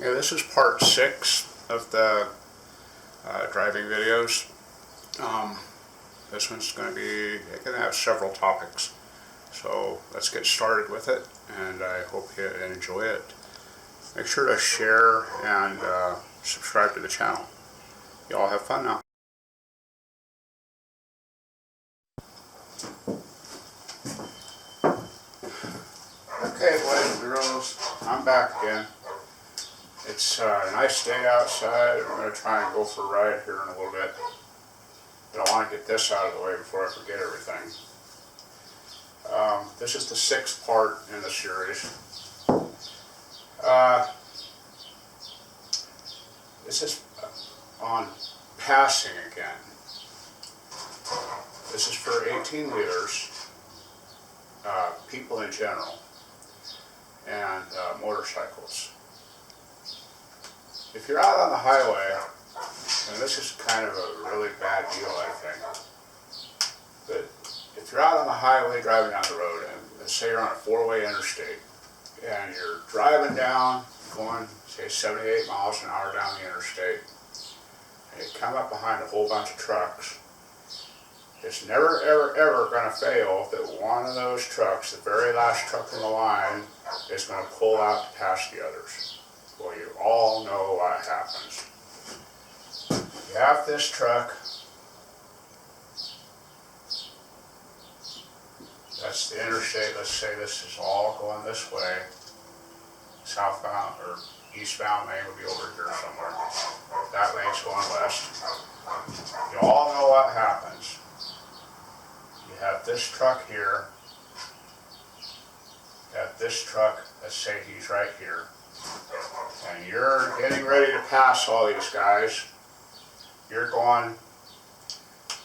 Yeah, this is part 6 of the driving videos. This one's going to have several topics. So let's get started with it, and I hope you enjoy it. Make sure to share and subscribe to the channel. You all have fun now. Okay, boys and girls, I'm back again. It's a nice day outside. I'm going to try and go for a ride here in a little bit. But I want to get this out of the way before I forget everything. This is the 6th part in the series. This is on passing again. This is for 18-wheelers, people in general, and motorcycles. If you're out on the highway, and this is kind of a really bad deal, I think, but if you're out on the highway driving down the road, and let's say you're on a 4-way interstate, and you're driving down, going, say, 78 miles an hour down the interstate, and you come up behind a whole bunch of trucks, it's never, ever, ever going to fail that one of those trucks, the very last truck in the line, is going to pull out to pass the others. Well, you all know what happens. You have this truck. That's the interstate. Let's say this is all going this way. Southbound or eastbound lane would be over here somewhere. That lane's going west. You all know what happens. You have this truck here. You have this truck. Let's say he's right here. And you're getting ready to pass all these guys. You're going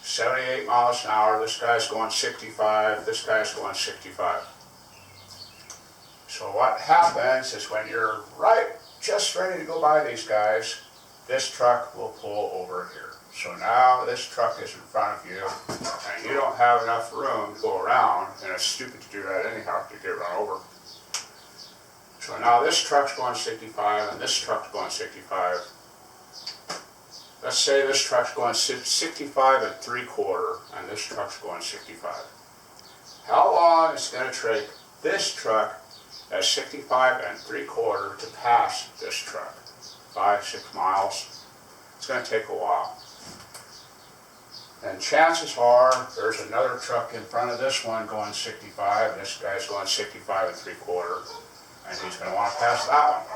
78 miles an hour. This guy's going 65. This guy's going 65. So what happens is when you're just ready to go by these guys, this truck will pull over here. So now this truck is in front of you, and you don't have enough room to go around, and it's stupid to do that anyhow to get run over. So now this truck's going 65 and this truck's going 65. Let's say this truck's going 65 and 3/4 and this truck's going 65. How long is it going to take this truck at 65 and 3/4 to pass this truck? 5-6 miles. It's going to take a while. And chances are there's another truck in front of this one going 65 and this guy's going 65 and 3/4. And he's going to want to pass that one.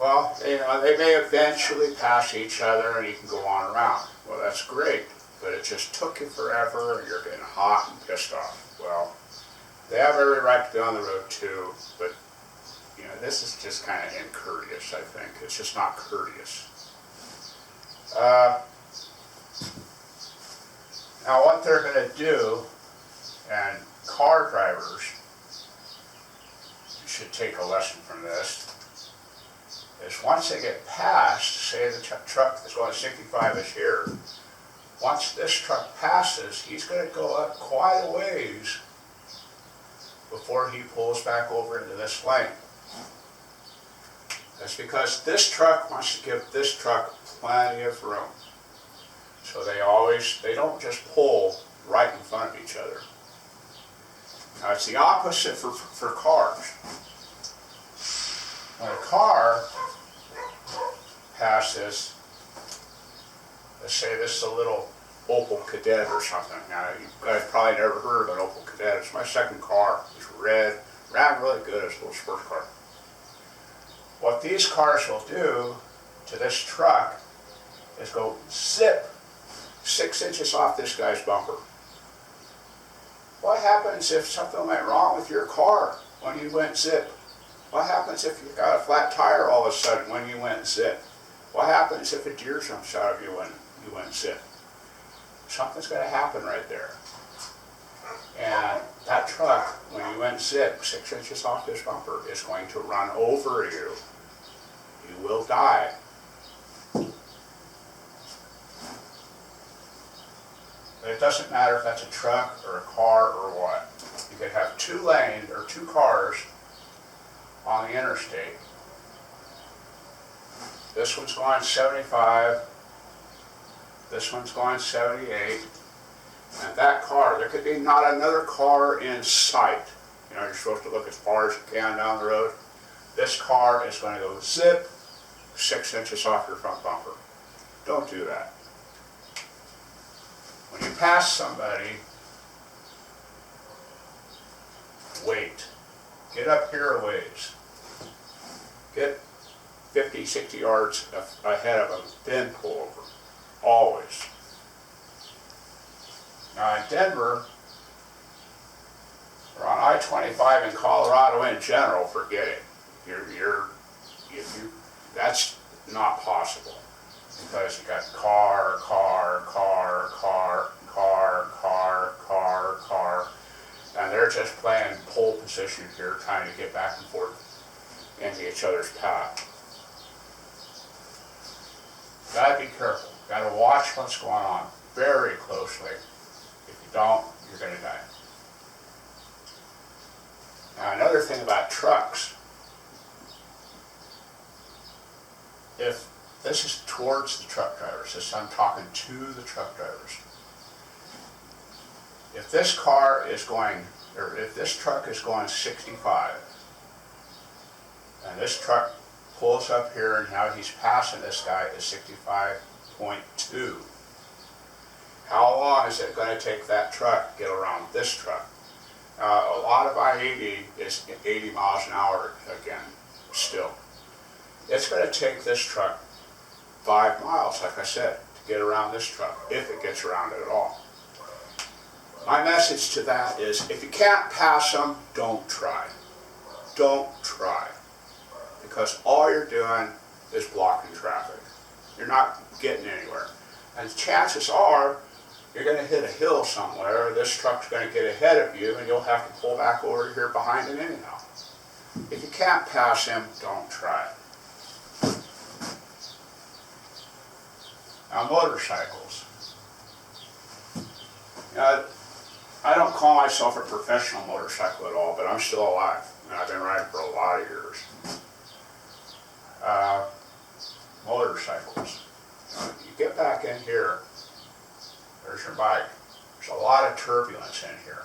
Well, they may eventually pass each other and you can go on around. Well, that's great, but it just took you forever and you're getting hot and pissed off. Well, they have every right to be on the road too, but this is just kind of incourteous, I think. It's just not courteous. Now what they're going to do, and car drivers should take a lesson from this, is once they get past, say the truck that's going 65 is here, once this truck passes, he's going to go up quite a ways before he pulls back over into this lane. That's because this truck wants to give this truck plenty of room. So they don't just pull right in front of each other. Now it's the opposite for cars. When a car passes, let's say this is a little Opel Kadett or something. Now you guys probably never heard of an Opel Kadett. It's my second car. It's red, ran really good as a little sports car. What these cars will do to this truck is go zip 6 inches off this guy's bumper. What happens if something went wrong with your car when you went zip? What happens if you got a flat tire all of a sudden when you went zip? What happens if a deer jumps out of you when you went zip? Something's going to happen right there. And that truck, when you went zip 6 inches off this bumper, is going to run over you. You will die. But it doesn't matter if that's a truck or a car or what. You could have 2 lanes or 2 cars on the interstate. This one's going 75, this one's going 78, and that car, there could be not another car in sight. You know, you're supposed to look as far as you can down the road. This car is going to go zip 6 inches off your front bumper. Don't do that. When you pass somebody, wait. Get up here a ways. Get 50, 60 yards ahead of them, then pull over. Always. Now in Denver, or on I-25 in Colorado in general, forget it. That's not possible. Because you got car, and they're just playing pole position here, trying to get back and forth into each other's path. Gotta be careful. Gotta watch what's going on very closely. If you don't, you're gonna die. Now another thing about trucks, if this is towards the truck drivers, I'm talking to the truck drivers. If this car is going, or if this truck is going 65, and this truck pulls up here and now he's passing this guy at 65.2, how long is it going to take that truck to get around this truck? Now, a lot of I-80 is 80 miles an hour again, still. It's going to take this truck 5 miles, like I said, to get around this truck, if it gets around it at all. My message to that is, if you can't pass them, don't try. Don't try. Because all you're doing is blocking traffic. You're not getting anywhere. And chances are, you're going to hit a hill somewhere, this truck's going to get ahead of you, and you'll have to pull back over here behind it anyhow. If you can't pass him, don't try. Now, motorcycles. Now, I don't call myself a professional motorcycle at all, but I'm still alive, and I've been riding for a lot of years. Motorcycles. You get back in here, there's your bike. There's a lot of turbulence in here.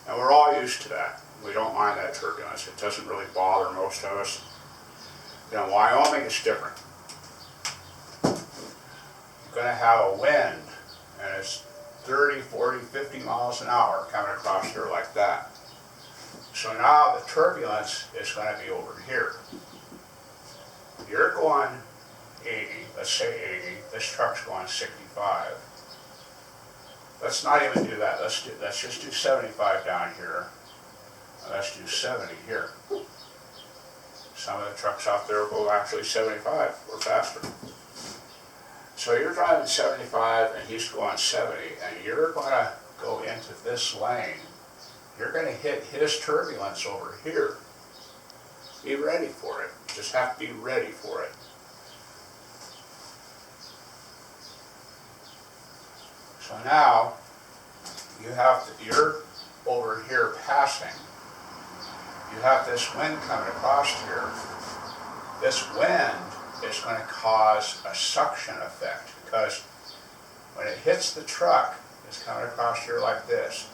And we're all used to that. We don't mind that turbulence. It doesn't really bother most of us. You know, Wyoming is different. You're going to have a wind, and it's 30, 40, 50 miles an hour coming across here like that. So now the turbulence is going to be over here. You're going 80, let's say 80, this truck's going 65. Let's not even do that. Let's just do 75 down here. Let's do 70 here. Some of the trucks out there will go actually 75 or faster. So you're driving 75 and he's going 70, and you're going to go into this lane. You're going to hit his turbulence over here. Be ready for it. You just have to be ready for it. So now you're over here passing. You have this wind coming across here. This wind is going to cause a suction effect, because when it hits the truck, it's coming across here like this.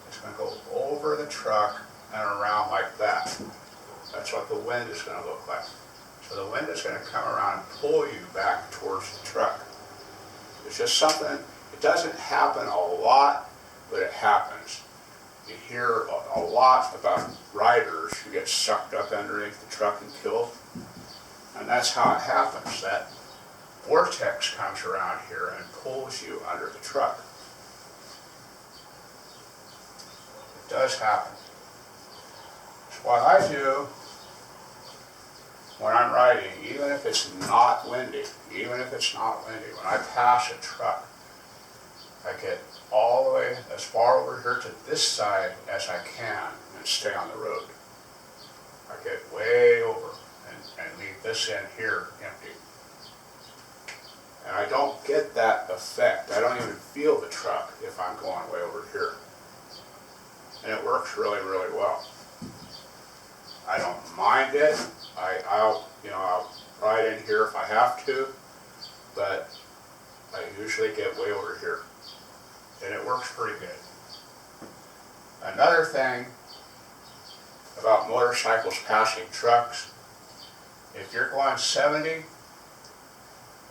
It's going to go over the truck and around like that. That's what the wind is going to look like. So the wind is going to come around and pull you back towards the truck. It's just something, it doesn't happen a lot, but it happens. You hear a lot about riders who get sucked up underneath the truck and killed. And that's how it happens. That vortex comes around here and pulls you under the truck. It does happen. So what I do when I'm riding, even if it's not windy, when I pass a truck, I get all the way as far over here to this side as I can and stay on the road. I get way over and leave this end here empty. And I don't get that effect. I don't even feel the truck if I'm going way over here. And it works really, really well. I don't mind it. I'll ride in here if I have to, but I usually get way over here, and it works pretty good. Another thing about motorcycles passing trucks, if you're going 70,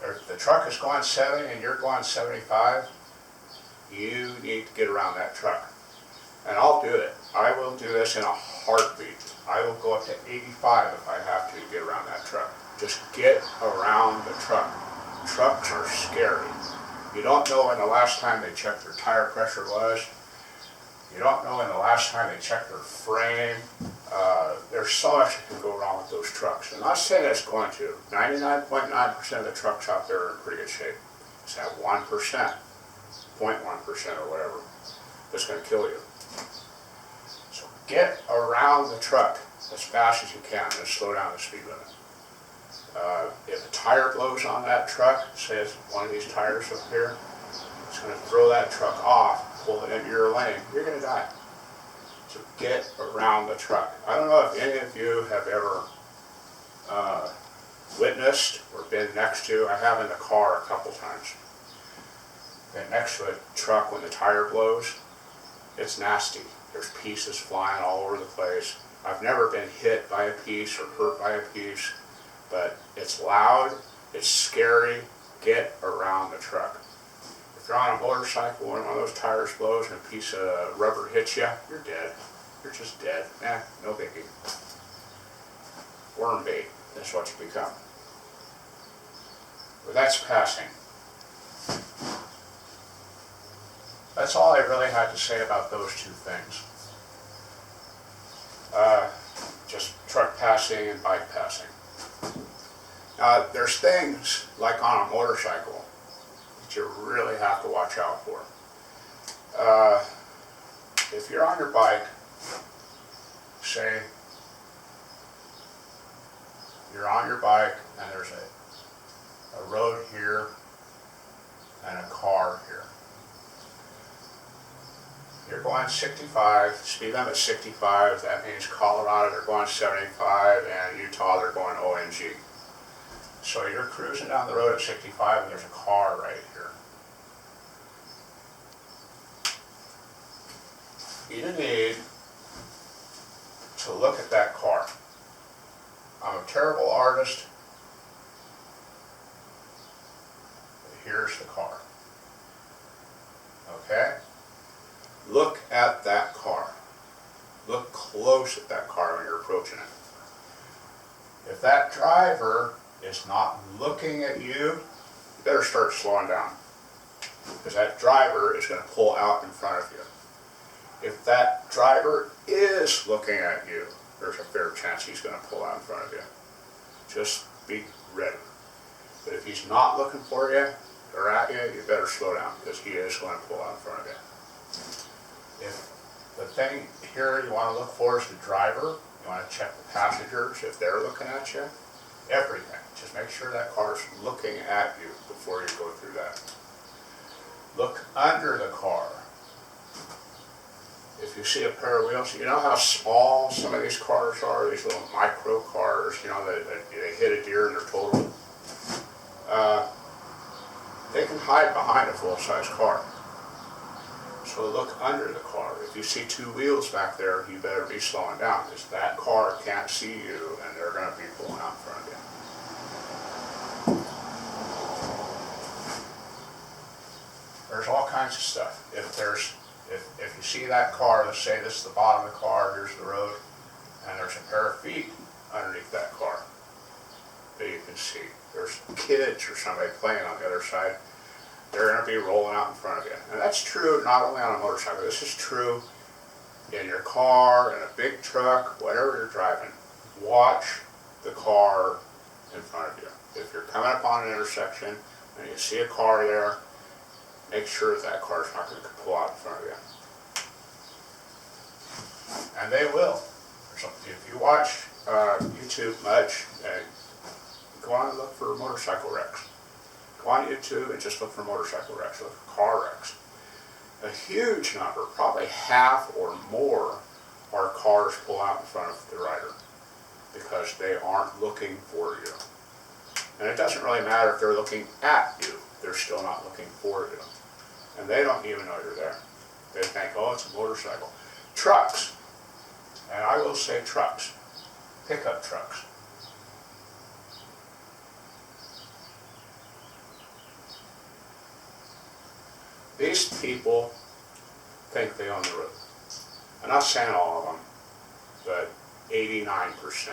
or if the truck is going 70 and you're going 75, you need to get around that truck. And I'll do it. I will do this in a heartbeat. I will go up to 85 if I have to get around that truck. Just get around the truck. Trucks are scary. You don't know when the last time they checked their tire pressure was. You don't know when the last time they checked their frame. There's so much that can go wrong with those trucks. And I'm not saying it's going to. 99.9% of the trucks out there are in pretty good shape. It's that 1%, 0.1% or whatever, that's going to kill you. So get around the truck as fast as you can and slow down the speed limit. If a tire blows on that truck, say it's one of these tires up here, it's going to throw that truck off, pull it into your lane, you're going to die. So get around the truck. I don't know if any of you have ever witnessed or been next to, I have in the car a couple times, been next to a truck when the tire blows. It's nasty. There's pieces flying all over the place. I've never been hit by a piece or hurt by a piece, but it's loud, it's scary. Get around the truck. If you're on a motorcycle and one of those tires blows and a piece of rubber hits you, you're dead. You're just dead. No biggie. Worm bait, that's what you become. But that's passing. That's all I really had to say about those two things. Just truck passing and bike passing. There's things like on a motorcycle that you really have to watch out for. If you're on your bike, say you're on your bike and there's a road here and a car here. You're going 65, speed limit 65, that means Colorado they're going 75 and Utah they're going ONG. So you're cruising down the road at 65 and there's a car right here. You need to look at that car. I'm a terrible artist, but here's the car. Okay? Look at that car. Look close at that car when you're approaching it. If that driver is not looking at you, you better start slowing down, because that driver is going to pull out in front of you. If that driver is looking at you, there's a fair chance he's going to pull out in front of you. Just be ready. But if he's not looking for you or at you, you better slow down, because he is going to pull out in front of you. If the thing here you want to look for is the driver, you want to check the passengers if they're looking at you, everything. Just make sure that car's looking at you before you go through that. Look under the car. If you see a pair of wheels, you know how small some of these cars are, these little micro cars, they hit a deer and they're totaled. They can hide behind a full-size car. So look under the car. If you see two wheels back there, you better be slowing down, because that car can't see you and they're going to be pulling out in front of you. There's all kinds of stuff. If you see that car, let's say this is the bottom of the car, here's the road, and there's a pair of feet underneath that car that you can see. There's kids or somebody playing on the other side. They're going to be rolling out in front of you. And that's true not only on a motorcycle. This is true in your car, in a big truck, whatever you're driving. Watch the car in front of you. If you're coming up on an intersection and you see a car there, make sure that car's not going to pull out in front of you. And they will. If you watch YouTube much, go on and look for motorcycle wrecks. Go on YouTube and just look for motorcycle wrecks, look for car wrecks. A huge number, probably half or more, are cars pull out in front of the rider. because they aren't looking for you. And it doesn't really matter if they're looking at you, they're still not looking for you. And they don't even know you're there. They think, oh, it's a motorcycle. Trucks, and I will say trucks, pickup trucks. These people think they own the road. I'm not saying all of them, but 89%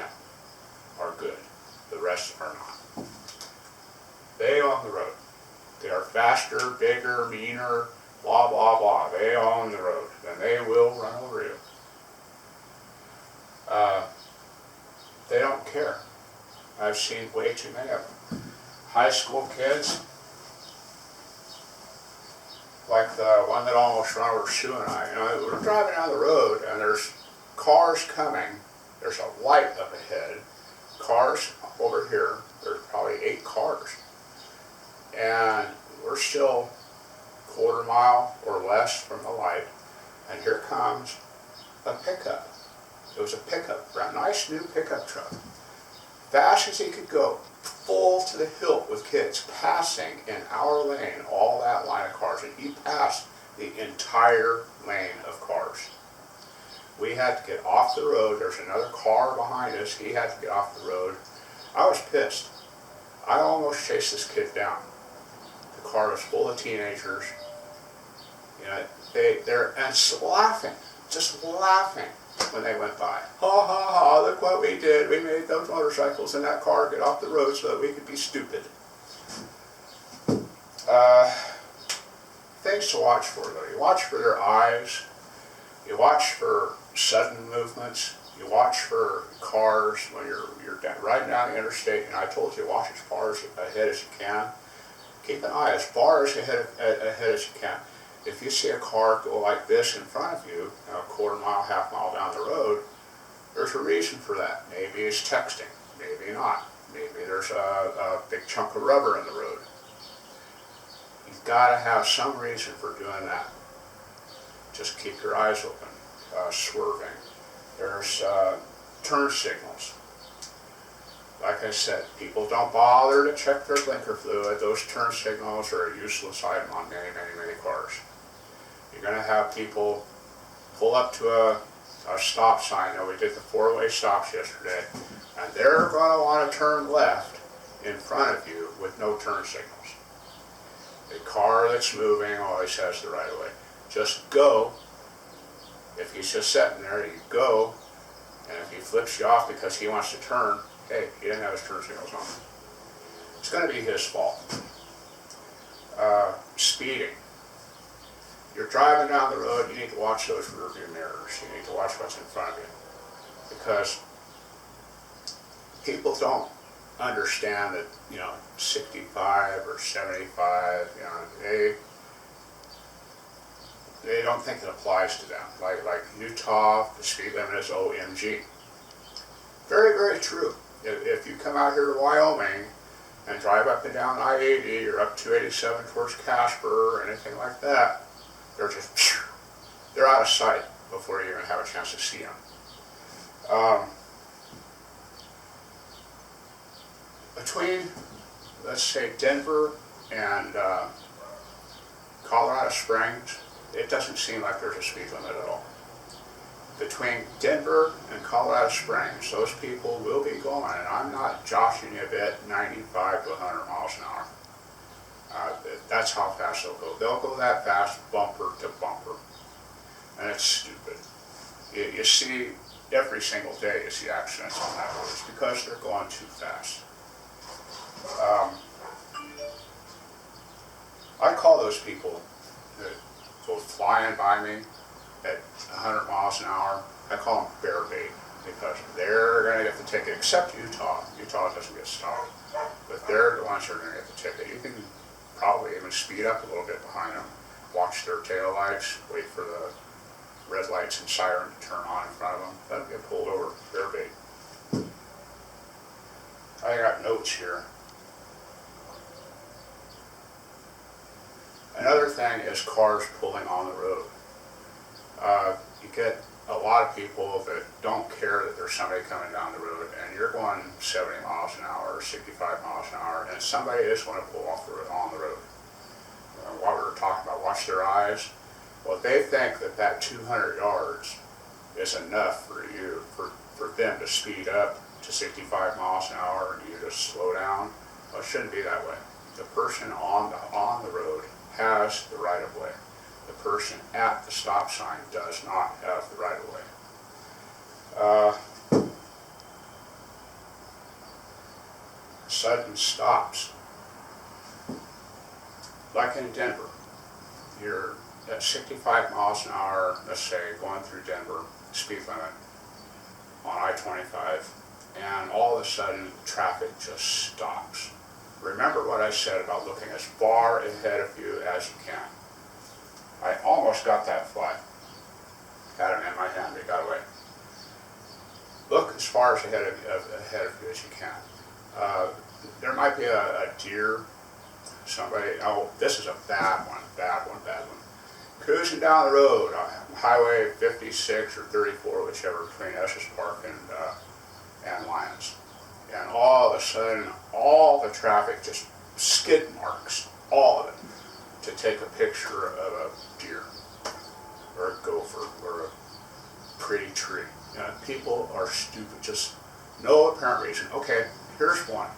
are good. The rest are not. They own the road. They are faster, bigger, meaner, blah, blah, blah. They own the road, and they will run over you. They don't care. I've seen way too many of them. High school kids, like the one that almost ran over Sue and I. You know, we're driving down the road, and there's cars coming. There's a light up ahead. Cars over here. There's probably 8 cars. And we're still quarter mile or less from the light, and here comes a pickup. It was a pickup, a nice new pickup truck. Fast as he could go, full to the hilt with kids, passing in our lane all that line of cars, and he passed the entire lane of cars. We had to get off the road. There's another car behind us. He had to get off the road. I was pissed. I almost chased this kid down. The car was full of teenagers. You know, they're laughing, just laughing when they went by. Ha ha ha, look what we did. We made those motorcycles and that car get off the road so that we could be stupid. Things to watch for though. You watch for their eyes. You watch for sudden movements. You watch for cars when you're riding down the interstate. And I told you, watch as far ahead as you can. Keep an eye as far as ahead as you can. If you see a car go like this in front of you, a quarter mile, half mile down the road, there's a reason for that. Maybe it's texting, maybe not. Maybe there's a big chunk of rubber in the road. You've got to have some reason for doing that. Just keep your eyes open, swerving. There's turn signals. Like I said, people don't bother to check their blinker fluid. Those turn signals are a useless item on many, many, many cars. You're going to have people pull up to a stop sign. Now, we did the 4-way stops yesterday, and they're going to want to turn left in front of you with no turn signals. The car that's moving always has the right of way. Just go. If he's just sitting there, you go, and if he flips you off because he wants to turn, hey, he didn't have his turn signals on. It's going to be his fault. Speeding. You're driving down the road, you need to watch those rear view mirrors. You need to watch what's in front of you. Because people don't understand that, 65 or 75, they don't think it applies to them. Like Utah, the speed limit is OMG. Very, very true. If you come out here to Wyoming and drive up and down I-80 or up 287 towards Casper or anything like that, they're out of sight before you even have a chance to see them. Between, let's say, Denver and Colorado Springs, it doesn't seem like there's a speed limit at all. Between Denver and Colorado Springs, those people will be going, and I'm not joshing you a bit, 95 to 100 miles an hour. That's how fast they'll go. They'll go that fast, bumper to bumper. And it's stupid. You see, every single day you see accidents on that road. It's because they're going too fast. I call those people that go flying by me at 100 miles an hour, I call them bear bait, because they're going to get the ticket, except Utah. Utah doesn't get stopped, but they're the ones who are going to get the ticket. You can probably even speed up a little bit behind them, watch their tail lights, wait for the red lights and siren to turn on in front of them, let them get pulled over, bear bait. I got notes here. Another thing is cars pulling on the road. You get a lot of people that don't care that there's somebody coming down the road and you're going 70 miles an hour or 65 miles an hour and somebody is going to pull off on the road. What we were talking about, watch their eyes. Well, they think that that 200 yards is enough for you, for them to speed up to 65 miles an hour and you to slow down. Well, it shouldn't be that way. The person on the road has the right of way. The person at the stop sign does not have the right of way. Sudden stops. Like in Denver, you're at 65 miles an hour, let's say, going through Denver, speed limit on I-25, and all of a sudden traffic just stops. Remember what I said about looking as far ahead of you as you can. I almost got that fly. Had him in my hand, he got away. Look as far as ahead of you as you can. There might be a deer, somebody, oh, this is a bad one. Cruising down the road on Highway 56 or 34, whichever, between Estes Park and Lyons. And all of a sudden, all the traffic just skid marks, all of it, to take a picture of a deer or a gopher or a pretty tree. People are stupid, just no apparent reason. Okay, here's one.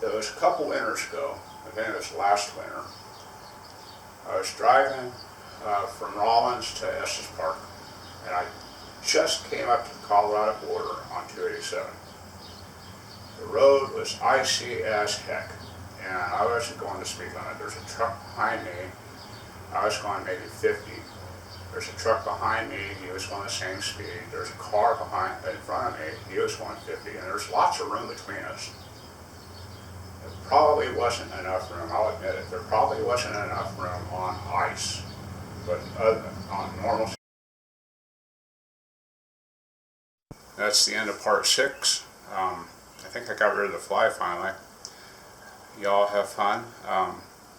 It was a couple winters ago, I think it was last winter. I was driving from Rollins to Estes Park, and I just came up to the Colorado border on 287. The road was icy as heck, and I wasn't going the speed limit. There's a truck behind me. I was going maybe 50. There's a truck behind me. He was going the same speed. There's a car in front of me. He was going 50, and there's lots of room between us. There probably wasn't enough room, I'll admit it. There probably wasn't enough room on ice, but on normal. That's the end of part 6. I think I got rid of the fly finally. Y'all have fun.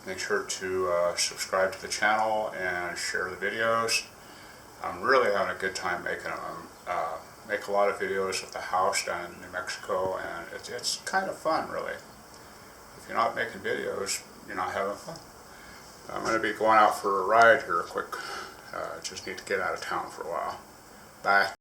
Make sure to subscribe to the channel and share the videos. I'm really having a good time making them. Make a lot of videos of the house down in New Mexico, and it's kind of fun, really. If you're not making videos, you're not having fun. I'm going to be going out for a ride here quick. Just need to get out of town for a while. Bye.